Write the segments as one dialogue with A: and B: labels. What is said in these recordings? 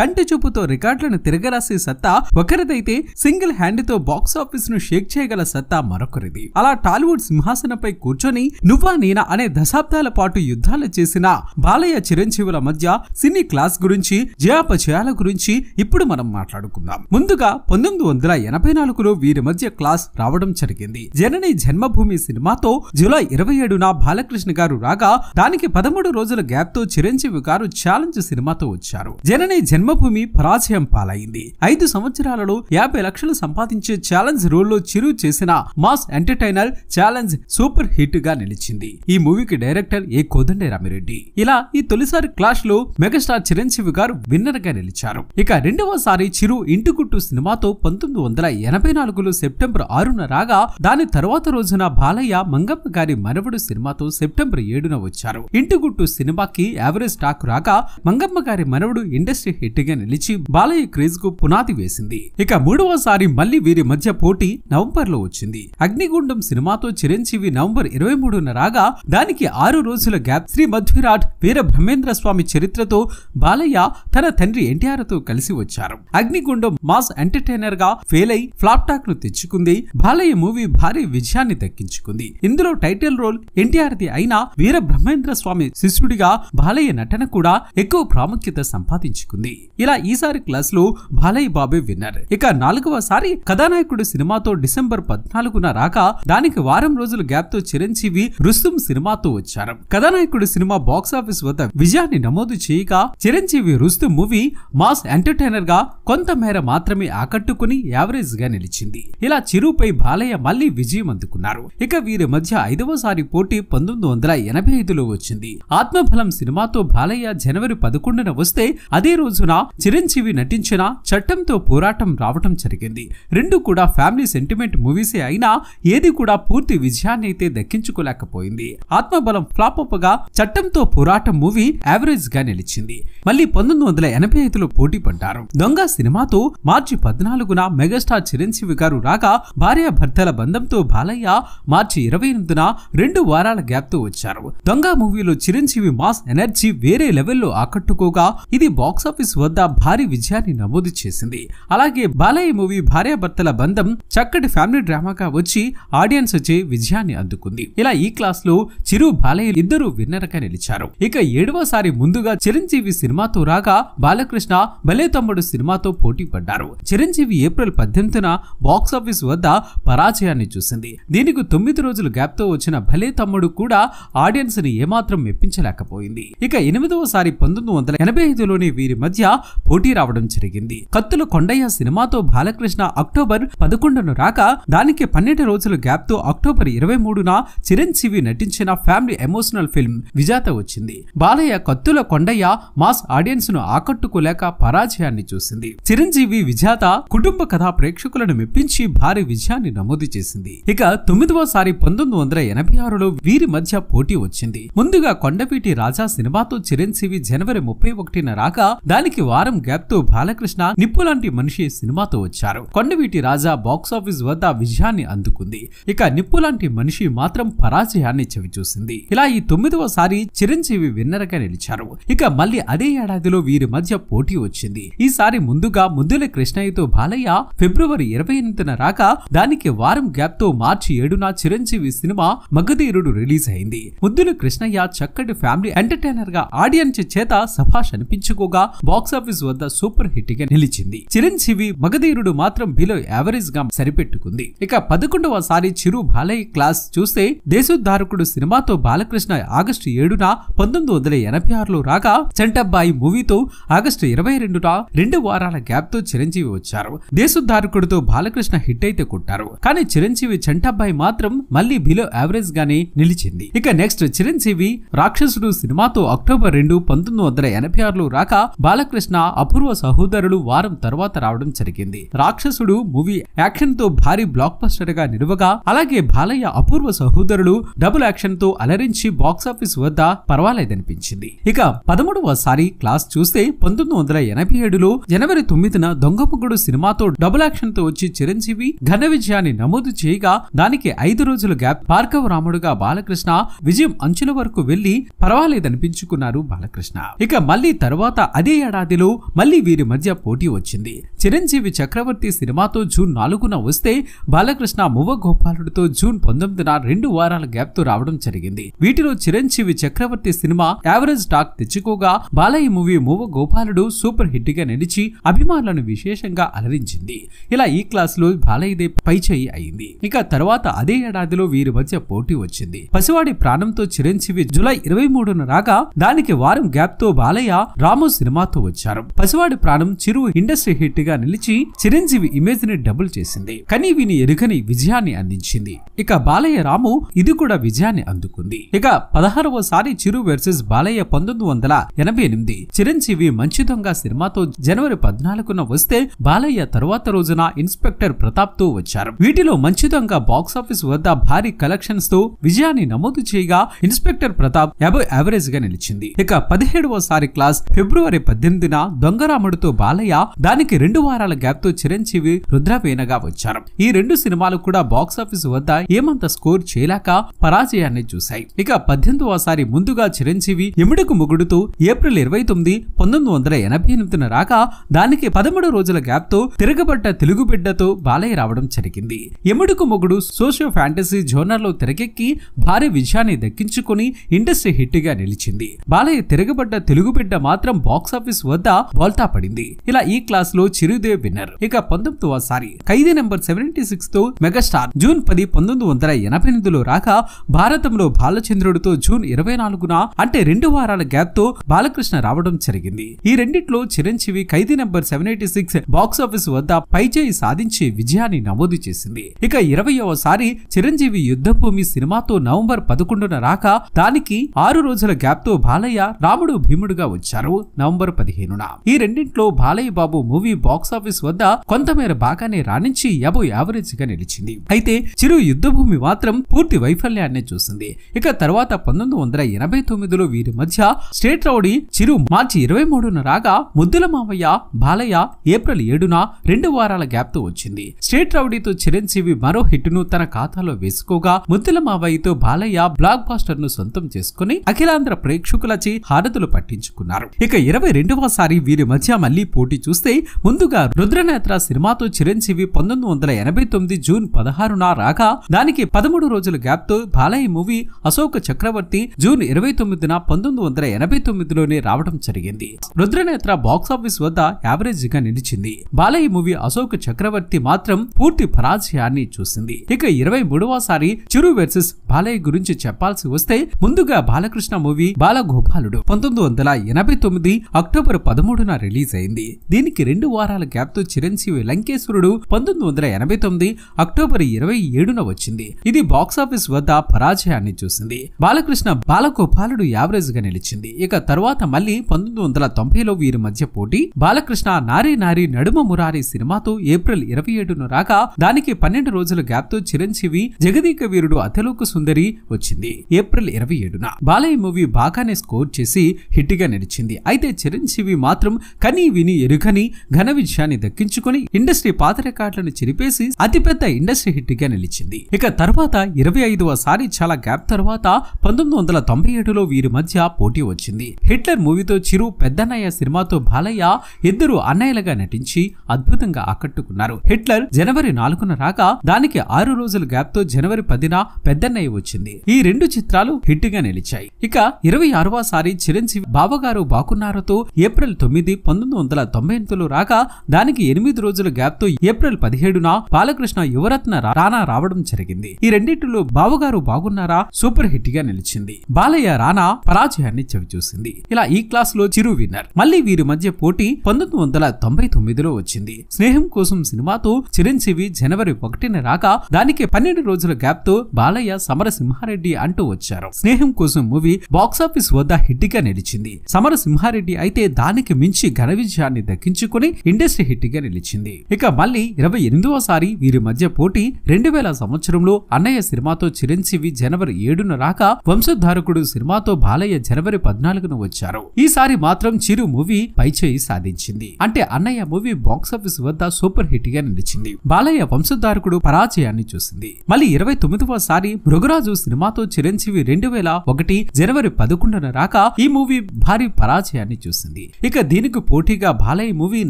A: కంటి చూపుతో రికార్డులను తిరగరాసే సత్తా ఒకరిదైతే సింగిల్ హ్యాండ్ తో బాక్స్ ఆఫీస్ ను షేక్ చేయగల సత్తా మరొకరిది. అలా టాలీవుడ్ సింహాసనంపై కూర్చొని నువ్వా నేనా అనే దశాబ్దాల పాటు యుద్ధాలు చేసిన బాలయ్య చిరంజీవుల మధ్య సినీ క్లాస్ గురించి, జయాపజయాల గురించి ఇప్పుడు మనం మాట్లాడుకుందాం. ముందుగా 1984లో వీరి మధ్య క్లాస్ రావడం జరిగింది. జనని జన్మభూమి సినిమాతో జూలై 27న బాలకృష్ణ గారు రాగా దానికి 13 రోజుల గ్యాప్ తో చిరంజీవి గారు ఛాలెంజ్ సినిమాతో వచ్చారు. జనని జన్మభూమి పరాజయం పాలైంది. 5 సంవత్సరాలలో 50 లక్షలు సంపాదించే ఛాలెంజ్ రోల్ లో చిరు చేసిన mass entertainer challenge super hit గా నిలిచింది. ఈ మూవీకి డైరెక్టర్ ఏ కోదండరామిరెడ్డి. ఇలా ఈ తొలిసారి క్లాష్ లో మెగాస్టార్ చిరంజీవి గారు విన్నర్ గా నిలిచారు. ఇక రెండవసారి చిరు ఇంటిగుట్టు సినిమాతో 1984లో సెప్టెంబర్ 6న రాగా దాని తర్వాత రోజున బాలయ్య మంగమ్మ గారి మనవడు సినిమాతో సెప్టెంబర్ 7న వచ్చారు. ఇంటిగుట్టు సినిమాకి యావరేజ్ టాక్ రాగా మంగమ్మ గారి మనవడు ఇండస్ట్రీ హిట్ గా నిలిచి బాలయ్య క్రేజ్ కు పునాది వేసింది. ఇక మూడవసారి మళ్లీ వీరి మధ్య పోటీ నవంబర్ లో వచ్చింది. అగ్నిగుండం సినిమాతో చిరంజీవి నవంబర్ 23న రాగా దానికి 6 రోజుల గ్యాప్ శ్రీ మధ్విరాట్ వీర బ్రహ్మేంద్ర స్వామి చరిత్రతో బాలయ్య తన తండ్రి ఎన్టీఆర్ తో కలిసి వచ్చారు. అగ్నిగుండం మాస్ ఎంటర్టైనర్ గా ఫెయిల్ అయి ఫ్లాప్ టాక్ ను తెచ్చుకుంది. బాలయ్య మూవీ భారీ విజయాన్ని దక్కించుకుంది. ఇందులో టైటిల్ రోల్ ఎన్టీఆర్ ది అయినా వీర బ్రహ్మేంద్ర స్వామి శిష్యుడిగా బాలయ్య నటన కూడా ఎక్కువ ప్రాముఖ్యత సంపాదించుకుంది. ఇలా ఈసారి క్లాస్ లో బాలయ్య బాబే విన్నర్. ఇక 4వసారి కథానాయకుడు సినిమాతో డిసెంబర్ 14న రాగా దానికి వారం రోజుల గ్యాప్ తో చిరంజీవి రుస్తుం సినిమాతో వచ్చారు. కథానాయకుడు సినిమా బాక్సాఫీస్ వద్ద విజయాన్ని నమోదు చేయగా Chiranjeevi Rustum movie mass entertainer గా కొంతమేర మాత్రమే ఆకట్టుకుని యావరేజ్ గా నిలిచింది. ఇలా చిరుపై బాలయ్య మళ్లీ విజయం అందుకున్నారు. ఇక వీరి మధ్య 5వసారి పోటీ 1985లో వచ్చింది. ఆత్మబలం సినిమాతో బాలయ్య జనవరి 11న వస్తే అదే రోజున చిరంజీవి నటించిన చట్టంతో పోరాటం రావటం జరిగింది. రెండు కూడా ఫ్యామిలీ సెంటిమెంట్ మూవీసే అయినా ఏది కూడా పూర్తి విజయాన్ని అయితే దక్కించుకోలేకపోయింది. ఆత్మబలం ఫ్లాప్ అవ్వగా చట్టంతో పోరాటం మూవీ యావరేజ్ గా నిలిచింది. మళ్ళీ 1985లో పోటీ పడ్డారు. దొంగ సినిమాతో మార్చి 14న మెగాస్టార్ చిరంజీవి గారు రాగా భార్యాభర్తల బంధంతో బాలయ్య మార్చి 28న 2 వారాల గ్యాప్ తో వచ్చారు. దొంగ మూవీలో చిరంజీవి మాస్ ఎనర్జీ వేరే లెవెల్లో ఆకట్టుకోగా ఇది బాక్సాఫీస్ వద్ద భారీ విజయాన్ని నమోదు చేసింది. అలాగే బాలయ్య మూవీ భార్యాభర్తల బంధం చక్కటి ఫ్యామిలీ డ్రామాగా వచ్చి ఆడియన్స్ వచ్చే విజయాన్ని అందుకుంది. ఇలా ఈ క్లాస్ లో చిరు బాలయ్య ఇద్దరు విన్నర్ గా నిలిచారు. ఇక 7వసారి ముందుగా చిరంజీవి సినిమాతో రాగా బాలకృష్ణ భలే తమ్ముడు సినిమాతో పోటీ పడ్డారు. చిరంజీవి ఏప్రిల్ 18న బాక్సాఫీస్ వద్ద పరాజయాన్ని చూసింది. దీనికి 9 రోజుల గ్యాప్ తో వచ్చిన భలే తమ్ముడు కూడా ఆడియన్స్ ని ఏమాత్రం మెప్పించలేకపోయింది. ఇక 8వసారి 1985లోని వీరి మధ్య పోటీ రావడం జరిగింది. కత్తుల కొండయ్య సినిమాతో బాలకృష్ణ అక్టోబర్ 11న రాగా దానికి 12 రోజుల గ్యాప్ తో అక్టోబర్ 23న చిరంజీవి నటించిన ఫ్యామిలీ ఎమోషనల్ ఫిల్మ్ విజేత వచ్చింది. బాలయ్య కత్తుల కొండయ్య మాస్ ఆడియన్స్ ను ఆకట్టుకోలేక పరాజయాన్ని చూసింది. చిరంజీవి విజేత కుటుంబ కథ ప్రేక్షకులను మెప్పించి భారీ విజయాన్ని నమోదు చేసింది. ఇక 9వసారి 1986లో వీరి మధ్య పోటీ వచ్చింది. ముందుగా కొండవీటి రాజా సినిమాతో చిరంజీవి జనవరి 31న రాగా దానికి వారం గ్యాప్ తో బాలకృష్ణ నిప్పులాంటి మనిషి సినిమాతో వచ్చారు. కొండవీటి రాజా బాక్సాఫీస్ వద్ద విజయాన్ని అందుకుంది. ఇక నిప్పులాంటి మనిషి మాత్రం పరాజయాన్ని చవిచూసింది. ఇలా ఈ 9వసారి చిరంజీవి విన్నర్ గా నిలిచారు. ఇక మళ్ళీ అదే ఏడాదిలో వీరి మధ్య పోటీ వచ్చింది. ఈసారి ముందుగా ముద్దుల కృష్ణయ్యతో బాలయ్య ఫిబ్రవరి 28న రాగా దానికి వారం గ్యాప్ తో మార్చి 7న చిరంజీవి సినిమా మగధీరుడు రిలీజ్ అయింది. ముద్దుల కృష్ణయ్య చక్కటి ఫ్యామిలీ ఎంటర్టైనర్ గా ఆడియన్స్ చేత సభాష్ అనిపించుకోగా బాక్సాఫీస్ వద్ద సూపర్ హిట్ గా నిలిచింది. చిరంజీవి మగధీరుడు మాత్రం బిలో యావరేజ్ గా సరిపెట్టుకుంది. ఇక 11వసారి చిరు బాలయ్య క్లాస్ చూస్తే దేశోద్ధారకుడు సినిమాతో బాలకృష్ణ ఆగస్టు 7న 1986లో రాగా చంటబ్బాయి మూవీతో ఆగస్టు 22న 2 వారాల గ్యాప్ తో చిరంజీవి వచ్చారు. దేశోద్ధారకుడితో బాలకృష్ణ హిట్ అయితే కొట్టారు. కానీ చిరంజీవి చంటబ్బాయి మాత్రం మళ్లీ బిలో యావరేజ్ గానే నిలిచింది. ఇక నెక్స్ట్ చిరంజీవి రాక్షసుడు సినిమాతో అక్టోబర్ 2, 1986లో రాగా బాలకృష్ణ అపూర్వ సహోదరులు వారం తర్వాత రావడం జరిగింది. రాక్షసుడు మూవీ యాక్షన్ తో భారీ బ్లాక్ బస్టర్ గా నిలువగా అలాగే బాలయ్య అపూర్వ సహోదరులు డబుల్ యాక్షన్ తో అలరించి బాక్సాఫీస్ వద్ద పర్వాలేదనిపించింది. ఇక 13వసారి క్లాస్ చూస్తే 1987లో జనవరి 9న దొంగముగుడు సినిమాతో డబుల్ యాక్షన్ తో వచ్చి చిరంజీవి ఘన విజయాన్ని నమోదు చేయగా దానికి 5 రోజుల గ్యాప్ భార్గవ రాముడుగా బాలకృష్ణ విజయం అంచుల వరకు వెళ్లి పర్వాలేదనిపించుకున్నారు బాలకృష్ణ. ఇక మళ్లీ తర్వాత అదే ఏడాది ఏడాదిలో మళ్లీ వీరి మధ్య పోటీ వచ్చింది. చిరంజీవి చక్రవర్తి సినిమాతో జూన్ 4న వస్తే బాలకృష్ణ మువ్వ గోపాలుడితో జూన్ 19న 2 వారాల గ్యాప్ తో రావడం జరిగింది. వీటిలో చిరంజీవి చక్రవర్తి సినిమా యావరేజ్ టాక్ తెచ్చుకోగా Balayya movie Muvva Gopaludu super hit గా నిలిచి అభిమానులను విశేషంగా అలరించింది. ఇలా ఈ క్లాస్ లో బాలయ్యదే పైచేయి అయింది. ఇక తర్వాత అదే ఏడాదిలో వీరి మధ్య పోటీ వచ్చింది. పసివాడి ప్రాణంతో చిరంజీవి జూలై 23న రాగా దానికి వారం గ్యాప్ తో బాలయ్య రాము సినిమాతో వచ్చారు. పసివాడి ప్రాణం చిరు ఇండస్ట్రీ హిట్ గా నిలిచి చిరంజీవి ఇమేజ్ ని డబుల్ చేసింది. కానీ విని ఎరుగని విజయాన్ని అందించింది. ఇక బాలయ్య రాము ఇది కూడా విజయాన్ని అందుకుంది. ఇక 16వసారి చిరు వర్సెస్ బాలయ్య 1988 చిరంజీవి మంచి దొంగ సినిమాతో జనవరి 14న వస్తే బాలయ్య తరువాత రోజున ఇన్స్పెక్టర్ ప్రతాప్ తో వచ్చారు. వీటిలో మంచి దొంగ బాక్సాఫీస్ వద్ద భారీ కలెక్షన్స్ తో విజయాన్ని నమోదు చేయగా ఇన్స్పెక్టర్ ప్రతాప్ అబవ్ యావరేజ్ గా నిలిచింది. ఇక 17వసారి క్లాస్ ఫిబ్రవరి 18న దొంగరాముడితో బాలయ్య, దానికి 2 వారాల గ్యాప్ తో చిరంజీవి రుద్రవీణగా వచ్చారు. ఈ 2 సినిమాలు కూడా బాక్సాఫీస్ వద్ద ఏమంత స్కోర్ చేయలేక పరాజయాన్ని చూశాయి. ఇక 18వసారి ముందుగా చిరంజీవి ఎముడుకు మొగుడుతో ఏప్రిల్ 29, 1988న రాగా దానికి 13 రోజుల గ్యాప్ తో తిరగబడ్డ తెలుగు బిడ్డతో బాలయ్య రావడం జరిగింది. ఎముడుకు మొగుడు సోషియో ఫ్యాంటసీ జోనర్ లో తెరకెక్కి భారీ విజయాన్ని దక్కించుకుని ఇండస్ట్రీ హిట్ గా నిలిచింది. బాలయ్య తిరగబడ్డ తెలుగు బిడ్డ మాత్రం బాక్సాఫీస్ వద్ద బోల్తా పడింది. ఇలా ఈ క్లాస్ లో చిరుదేవ్ విన్నర్. ఇక 19వసారి ఖైదీ నెంబర్ 76 తో మెగాస్టార్ జూన్ 10, 1988లో రాగా భారతంలో బాలచంద్రుడితో జూన్ 24న అంటే 2 వారాల గ్యాప్ తో బాలకృష్ణ రావడం జరిగింది. ఈ రెండిట్లో చిరంజీవి ఖైదీ నెంబర్ 76 బాక్సాఫీస్ వద్ద పైచేయి సాధించి విజయాన్ని నమోదు చేసింది. ఇక 20వసారి చిరంజీవి యుద్ధభూమి సినిమాతో నవంబర్ 11న రాగా దానికి 6 రోజుల గ్యాప్ తో బాలయ్య రాముడు భీముడుగా వచ్చారు నవంబర్ 15న. ఈ రెండింట్లో బాలయ్య బాబు మూవీ బాక్సాఫీస్ వద్ద కొంతమేర బాగానే రాణించి అబవ్ యావరేజ్ గా నిలిచింది. అయితే చిరు యుద్ధభూమి మాత్రం పూర్తి వైఫల్యాన్ని చూసింది. ఇక తర్వాత 1989లో వీరి మధ్య స్టేట్ రౌడీ చిరు మార్చి 23న రాగా ముద్దుల మావయ్య బాలయ్య ఏప్రిల్ 7న 2 వారాల గ్యాప్ తో వచ్చింది. స్టేట్ రౌడీతో చిరంజీవి మరో హిట్ ను తన ఖాతాలో వేసుకోగా ముద్దుల మావయ్యతో బాలయ్య బ్లాక్ బాస్టర్ ను సొంతం చేసుకుని అఖిలాంధ్ర ప్రేక్షకులచే హారతులు పట్టించుకున్నారు. ఇక 22వసారి వీరి మధ్య మళ్లీ పోటీ చూస్తే ముందుగా రుద్రనేత్ర సినిమాతో చిరంజీవి 1989 జూన్ 16న రాగా దానికి 13 రోజుల గ్యాప్ తో బాలయ్య మూవీ అశోక చక్రవర్తి జూన్ 29న 1989లోనే రావడం జరిగింది. రుద్రనేత్ర బాక్సాఫీస్ వద్ద యావరేజ్ గా నిలిచింది. బాలయ్య మూవీ అశోక చక్రవర్తి మాత్రం పూర్తి పరాజయాన్ని చూసింది. ఇక 23వసారి చిరు వర్సెస్ బాలయ్య గురించి చెప్పాల్సి వస్తే ముందుగా బాలకృష్ణ మూవీ బాలగోపాలుడు 1989 అక్టోబర్ 13న రిలీజ్ అయింది. దీనికి 2 వారాల గ్యాప్ తో చిరంజీవి లంకేశ్వరుడు 1989 అక్టోబర్ 27న వచ్చింది. ఇది బాక్సాఫీస్ వద్ద పరాజయాన్ని చూసింది. బాలకృష్ణ బాలగోపాలుడు యావరేజ్ గా నిలిచింది. ఇక తర్వాత మళ్లీ 1990లో వీరి మధ్య పోటీ బాలకృష్ణ నారీ నారీ నడుమ మురారి సినిమాతో ఏప్రిల్ 27న రాగా దానికి 12 రోజుల గ్యాప్ తో చిరంజీవి జగదీక వీరుడు అతలోక సుందరి వచ్చింది ఏప్రిల్ 27న. బాలయ్య మూవీ బాగానే స్కోర్ చేసి హిట్ గా నిలిచింది. అయితే చిరంజీవి మాత్రం కనీ విని ఎరుగని ఘన విజయాన్ని దక్కించుకుని ఇండస్ట్రీ పాత రికార్డులను చెరిపేసి అతిపెద్ద ఇండస్ట్రీ హిట్ గా నిలిచింది. ఇక తర్వాత 25వసారి చాలా గ్యాప్ తర్వాత 1997లో వీరి మధ్య పోటీ వచ్చింది. హిట్లర్ మూవీతో చిరు పెద్దన్నయ్య సినిమాతో బాలయ్య ఇద్దరు అన్నయ్యలుగా నటించి అద్భుతంగా ఆకట్టుకున్నారు. హిట్లర్ జనవరి 4న రాగా దానికి 6 రోజుల గ్యాప్ తో జనవరి 10న పెద్దన్నయ్య వచ్చింది. ఈ 2 చిత్రాలు హిట్ గా నిలిచాయి. ఇక 26వసారి చిరంజీవి బావగారు బాకున్నారతో ఏప్రిల్ 9, 1998లో రాగా దానికి 8 రోజుల గ్యాప్ తో ఏప్రిల్ 17న బాలకృష్ణ యువరత్న రానా రావడం జరిగింది. ఈ రెండింటిలో బావగారు బాగున్నారా సూపర్ హిట్ గా నిలిచింది. బాలయ్య రానా పరాజయాన్ని చవిచూసింది. ఇలా ఈ క్లాస్ లో చిరు విన్నర్. మళ్లీ వీరి మధ్య పోటీ 1999లో వచ్చింది. స్నేహం కోసం సినిమాతో చిరంజీవి జనవరి 1న రాగా దానికి 12 రోజుల గ్యాప్ తో బాలయ్య సమరసింహారెడ్డి అంటూ వచ్చారు. స్నేహం కోసం మూవీ బాక్సాఫీస్ వద్ద హిట్ గా నిలిచింది. సమరసింహారెడ్డి అయితే దానికి మించి ఘన విజయాన్ని దక్కించుకుని ఇండస్ట్రీ హిట్ గా నిలిచింది. ఇక మళ్లీ 28వసారి వీరి మధ్య పోటీ 2000 సంవత్సరంలో అన్నయ్య సినిమాతో చిరంజీవి జనవరి 7న రాగా వంశధారకుడు సినిమాతో బాలయ్య జనవరి 14న వచ్చారు. ఈసారి మాత్రం చిరు మూవీ పైచేయి సాధించింది. అంటే అన్నయ్య మూవీ బాక్సాఫీస్ వద్ద సూపర్ హిట్ గా నిలిచింది. బాలయ్య వంశధారకుడు పరాజయాన్ని చూసింది. మళ్ళీ 29వసారి మృగరాజు సినిమాతో చిరంజీవి 2001 జనవరి 11న రాక ఈ మూవీ భారీ పరాజయాన్ని చూసింది. ఇక దీనికి పోటీగా బాలయ్య మూవీ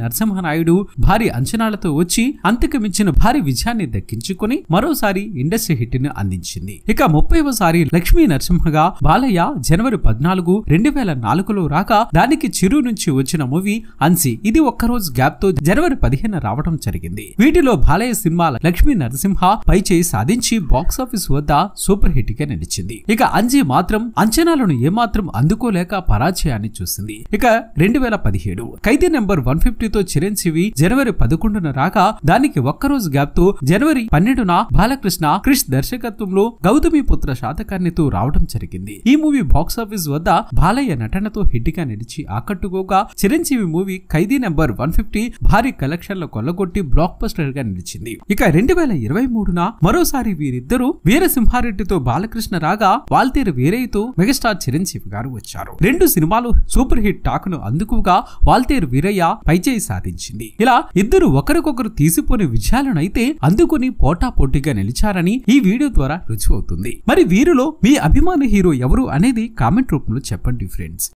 A: నరసింహనాయుడు భారీ అంచనాలతో వచ్చి అంతకు మించిన భారీ విజయాన్ని దక్కించుకుని మరోసారి ఇండస్ట్రీ హిట్ ని అందించింది. ఇక 30వసారి లక్ష్మీ నరసింహగా బాలయ్య జనవరి 14, 2004లో రాగా దానికి చిరు నుంచి వచ్చిన మూవీ అన్సీ. ఇది ఒక్కరోజు గ్యాప్ తో జనవరి 15 రావడం జరిగింది. వీటిలో బాలయ్య సినిమా లక్ష్మీ నరసింహ పైచేయి సాధించి బాక్సాఫీస్ వద్ద సూపర్ హిట్ గా నిలిచింది. ఇక అంజీ మాత్రం అంచనాలను ఏమాత్రం అందుకోలేక పరాజయాన్ని చూసింది. ఇక 2017 ఖైదీ నెంబర్ 150తో చిరంజీవి జనవరి 11న రాగా దానికి ఒక్కరోజు గ్యాప్ తో జనవరి 12న బాలకృష్ణ క్రిష్ దర్శకత్వంలో గౌతమి పుత్ర శాతకర్ణితో రావడం జరిగింది. ఈ మూవీ బాక్సాఫీస్ వద్ద బాలయ్య నటనతో హిట్ గా నిలిచి ఆకట్టుకోగా చిరంజీవి మూవీ ఖైదీ నెంబర్ 150 భారీ కలెక్షన్ల కొల్లగొట్టి బ్లాక్ బస్టర్ గా నిలిచింది. ఇక 2023న మరోసారి వీరిద్దరూ వీరసింహారెడ్డితో బాలకృష్ణ రాగా వాల్తేరు వీరయ్యతో మెగాస్టార్ చిరంజీవి గారు వచ్చారు. రెండు సినిమాలు సూపర్ హిట్ టాక్ ను అందుకుగా వాల్తేరు వీరయ్య పైచేయి సాధించింది. ఇలా ఇద్దరు ఒకరికొకరు తీసిపోని విజయాలను అయితే అందుకుని పోటాపోటీగా నిలిచారని ఈ వీడియో ద్వారా రుజువవుతుంది. మరి వీరిలో మీ అభిమాన హీరో ఎవరు అనేది కామెంట్ రూపంలో చెప్పండి ఫ్రెండ్స్.